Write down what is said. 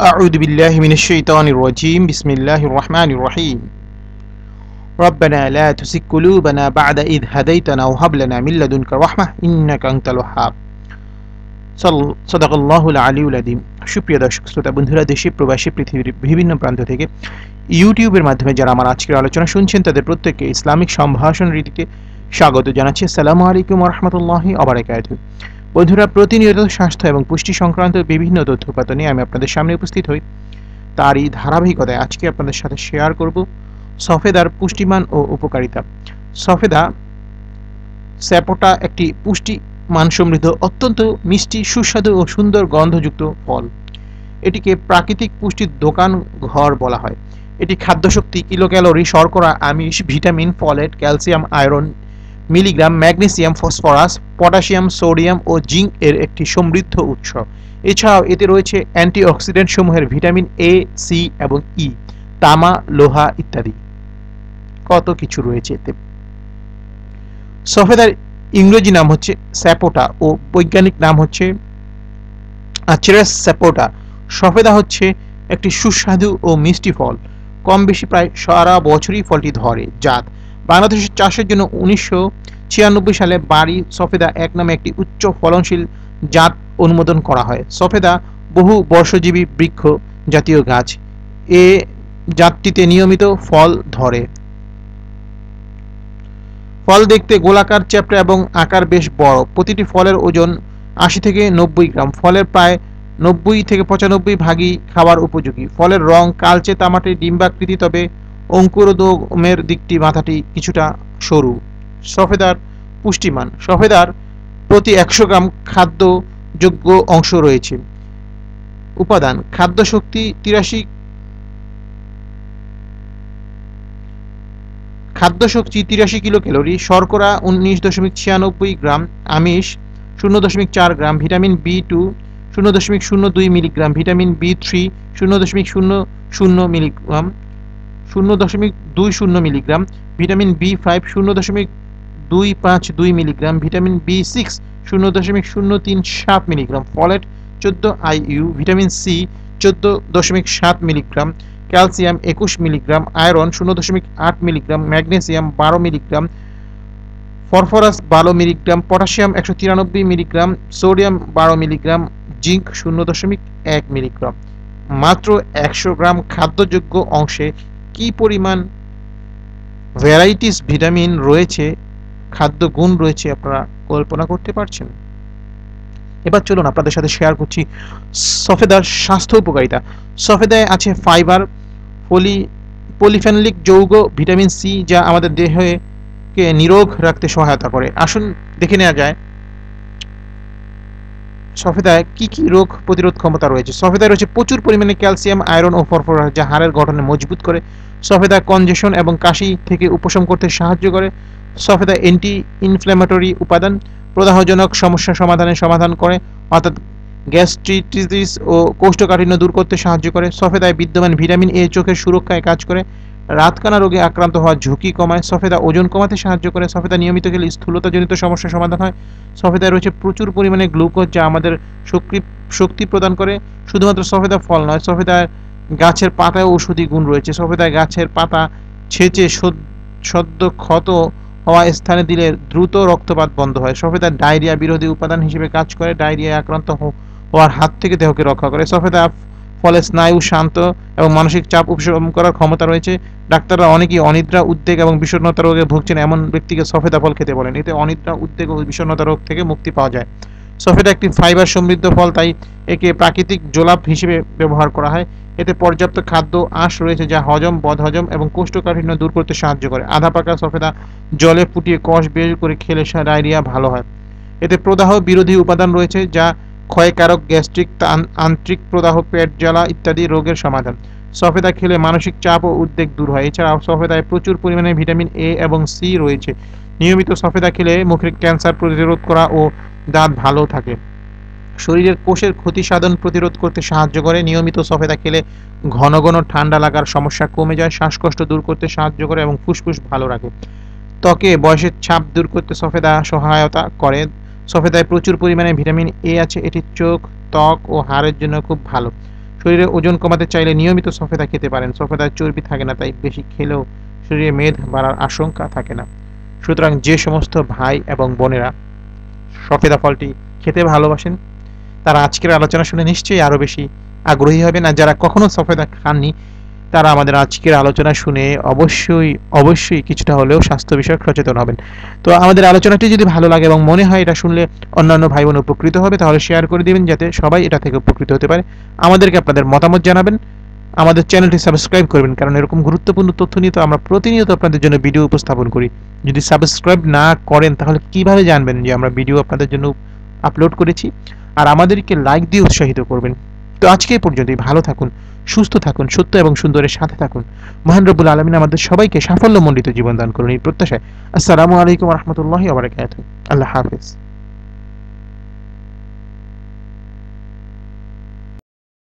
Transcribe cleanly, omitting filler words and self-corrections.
أعوذ بالله من الشيطان الرجيم بسم الله الرحمن الرحيم ربنا لا تزغ قلوبنا بعد إذ هديتنا وهب لنا من لدنك رحمة إنك أنت الوهاب صدق الله العلي العظيم সুপ্রিয় দর্শক শ্রোতা বন্ধুরা দেশে প্রবাসী পৃথিবীর বিভিন্ন প্রান্ত থেকে ইউটিউবের মাধ্যমে যারা আমার আজকের আলোচনা শুনছেন তাদের প্রত্যেককে ইসলামিক সম্ভাষণ রীতিতে স্বাগত জানাচ্ছি। আসসালামু আলাইকুম ওয়া রাহমাতুল্লাহি ওয়া বারাকাতুহু। বন্ধুরা, প্রতিনিয়ত স্বাস্থ্য এবং পুষ্টি সংক্রান্ত বিভিন্ন তথ্যপাতা নিয়ে আমি আপনাদের সামনে উপস্থিত হই। তারই ধারাবাহিকতায় আজকে আপনাদের সাথে শেয়ার করব সফেদার পুষ্টিমান ও উপকারিতা। সফেদা স্যাপোটা একটি পুষ্টি মান সমৃদ্ধ, অত্যন্ত মিষ্টি, সুস্বাদু ও সুন্দর গন্ধযুক্ত ফল। এটিকে প্রাকৃতিক পুষ্টির দোকান ঘর বলা হয়। এটি খাদ্যশক্তি, কিলোক্যালোরি, শর্করা, আমিষ, vitamin, folate, calcium, iron, milligram, magnesium, phosphorus, potassium, sodium ও জিঙ্ক এর একটি সমৃদ্ধ উৎস। এছাড়াও এতে রয়েছে অ্যান্টিঅক্সিডেন্ট সমূহের ভিটামিন এ, সি এবং ই, তামা, লোহা ইত্যাদি। কত কিছু রয়েছে এতে। সফেদার ইংরেজি নাম হচ্ছে স্যাপোটা ও বৈজ্ঞানিক নাম হচ্ছে আচেরাস স্যাপোটা। সফেদা হচ্ছে একটি সুস্বাদু ও মিষ্টি ফল। কম বেশি প্রায় সারা বছরই ফলটি ধরে। জাত: বাংলাদেশের চাষের জন্য 1996 সালে বাড়ি সফেদা এক নামে একটি উচ্চ ফলনশীল জাত অনুমোদন করা হয়। সফেদা বহু বর্ষজীবী বৃক্ষ জাতীয় গাছ। এ জাতটিতে নিয়মিত ফল ধরে। ফল দেখতে গোলাকার, চ্যাপ্টা এবং আকার বেশ বড়। প্রতিটি ফলের ওজন 80 থেকে 90 গ্রাম। ফলের প্রায় 90 থেকে 95 ভাগই খাবার উপযোগী। ফলের রং কালচে তামাটে ডিম্বাকৃতি, তবে অঙ্কুরোদ্গমের দিকটি মাথাটি কিছুটা সরু। সফেদার পুষ্টিমান: সফেদার প্রতি 100 গ্রাম খাদ্যযোগ্য অংশ রয়েছে। উপাদান: খাদ্যশক্তি 83 কিলোক্যালোরি, শর্করা 19.96 গ্রাম, আমিষ 0.4 gram, vitamin B two 0.02 milligram, vitamin বি3 0.00 milligram 0.20 milligram, vitamin B five 0.252 milligram, vitamin বি6 0.037 milligram, folate 14 IU, vitamin C 14.7 milligram, calcium 21 milligram, iron 0.8 milligram, magnesium 12 milligram, phosphorus 12 milligram, potassium 193 milligram, sodium 12 milligram, zinc 0.1 milligram. মাত্র 100 গ্রাম খাদ্যযোগ্য অংশে কি পরিমাণ varieties vitamin রয়েছে, খাদ্য গুণ রয়েছে, আপনারা কল্পনা করতে পারছেন? এবার চলুন আপনাদের সাথে শেয়ার করছি সফেদার স্বাস্থ্য উপকারিতা। সফেদায় আছে ফাইবার, পলিফেনলিক যৌগ, ভিটামিন সি, যা আমাদের দেহকে নিরোগ রাখতে সহায়তা করে। আসুন দেখে নেওয়া যায় সফেদায় কি কি রোগ প্রতিরোধ ক্ষমতা রয়েছে। সফেদায় রয়েছে প্রচুর পরিমাণে ক্যালসিয়াম, আয়রন ও ফসফরাস, যা হাড়ের গঠনে মজবুত করে। সফেদা কনজেশন এবং কাশি থেকে উপশম করতে সাহায্য করে। সফেদা অ্যান্টি ইনফ্ল্যামেটরি উপাদান, প্রদাহজনক সমস্যা সমাধান করে, অর্থাৎ গ্যাস্ট্রিটিস ও কোষ্ঠকাঠিন্য দূর করতে সাহায্য করে। সফেদায় বিদ্যমান ভিটামিন এ চোখের সুরক্ষায় কাজ করে, রাতকানা রোগে আক্রান্ত হওয়ার ঝুঁকি কমায়। সফেদা ওজন কমাতে সাহায্য করে। সফেদা নিয়মিত খেলে স্থূলতাজনিত সমস্যার সমাধান হয়। সফেদায় রয়েছে প্রচুর পরিমাণে গ্লুকোজ, যা আমাদের শক্তি প্রদান করে। শুধুমাত্র সফেদা ফল নয়, সফেদায় গাছের পাতায় ঔষধি গুণ রয়েছে। সফেদায় গাছের পাতা ছেঁচে সদ্য ক্ষত হওয়া স্থানে দিলে দ্রুত রক্তপাত বন্ধ হয়। সফেদা ডায়রিয়া বিরোধী উপাদান হিসেবে কাজ করে, ডায়রিয়ায় আক্রান্ত হওয়ার হাত থেকে দেহকে রক্ষা করে। সফেদা ফলে স্নায়ু শান্ত এবং মানসিক চাপ উপশম করার ক্ষমতা রয়েছে। ডাক্তাররা অনেকেই অনিদ্রা, উদ্বেগ এবং বিষণ্ণতা রোগে ভুগছেন এমন ব্যক্তিকে সফেদা ফল খেতে বলেন। এতে অনিদ্রা, উদ্বেগ ও বিষণ্ণতা রোগ থেকে মুক্তি পাওয়া যায়। সফেদা একটি ফাইবার সমৃদ্ধ ফল, তাই একে প্রাকৃতিক জোলাপ হিসেবে ব্যবহার করা হয়। এতে পর্যাপ্ত খাদ্য আঁশ রয়েছে, যা হজম, বদহজম এবং কোষ্ঠকাঠিন্য দূর করতে সাহায্য করে। আধা পাকা সফেদা জলে ফুটিয়ে কষ বের করে খেলে ডায়রিয়া ভালো হয়। এতে প্রদাহ বিরোধী উপাদান রয়েছে, যা ক্ষয়কারক, গ্যাস্ট্রিক, আন্ত্রিক প্রদাহ, পেট জ্বালা ইত্যাদি রোগের সমাধান। সফেদা খেলে মানসিক চাপ ও উদ্বেগ দূর হয়। এছাড়াও সফেদায় প্রচুর পরিমাণে ভিটামিন এ এবং সি রয়েছে। নিয়মিত সফেদা খেলে মুখের ক্যান্সার প্রতিরোধ করা ও দাঁত ভালো থাকে। শরীরের কোষের ক্ষতি সাধন প্রতিরোধ করতে সাহায্য করে। নিয়মিত সফেদা খেলে ঘন ঘন ঠান্ডা লাগার সমস্যা কমে যায়, শ্বাসকষ্ট দূর করতে সাহায্য করে এবং ফুসফুস ভালো রাখে। ত্বকে বয়সের ছাপ দূর করতে সফেদা সহায়তা করে। সফেদায় প্রচুর পরিমাণে ভিটামিন এ আছে, এটি চোখ, ত্বক ও হাড়ের জন্য খুব ভালো। শরীরে ওজন কমাতে চাইলে নিয়মিত সফেদা খেতে পারেন। সফেদায় চর্বি থাকে না, তাই বেশি খেলেও শরীরে মেদ বাড়ার আশঙ্কা থাকে না। সুতরাং যে সমস্ত ভাই এবং বোনেরা সফেদা ফলটি খেতে ভালোবাসেন তারা আজকের আলোচনা শুনে নিশ্চয়ই আরো বেশি আগ্রহী হবেন, আর যারা কখনো সফেদা খাননি তারা আমাদের আজকের আলোচনা শুনে অবশ্যই কিছুটা হলেও স্বাস্থ্য বিষয়ক সচেতন হবেন। তো আমাদের আলোচনাটি যদি ভালো লাগে এবং মনে হয় এটা শুনলে অন্যান্য ভাই বোন উপকৃত হবে, তাহলে শেয়ার করে দিবেন যাতে সবাই এটা থেকে উপকৃত হতে পারে। আমাদেরকে আপনাদের মতামত জানাবেন, আমাদের চ্যানেলটি সাবস্ক্রাইব করবেন, কারণ এরকম গুরুত্বপূর্ণ তথ্য নিয়ে তো আমরা প্রতিনিয়ত আপনাদের জন্য ভিডিও উপস্থাপন করি। যদি সাবস্ক্রাইব না করেন তাহলে কিভাবে জানবেন যে আমরা ভিডিও আপনাদের জন্য আপলোড করেছি? আর আমাদেরকে লাইক দিয়ে উৎসাহিত করবেন। তো আজকে এই পর্যন্তই। ভালো থাকুন, সুস্থ থাকুন, সত্য এবং সুন্দরের সাথে থাকুন। মহান রব্বুল আলামিন আমাদের সবাইকে সাফল্যমণ্ডিত জীবন দান করুন এই প্রত্যাশায়। আসসালামু আলাইকুম ওয়া রাহমাতুল্লাহি ওয়া বারাকাতুহু। আল্লাহ হাফেজ।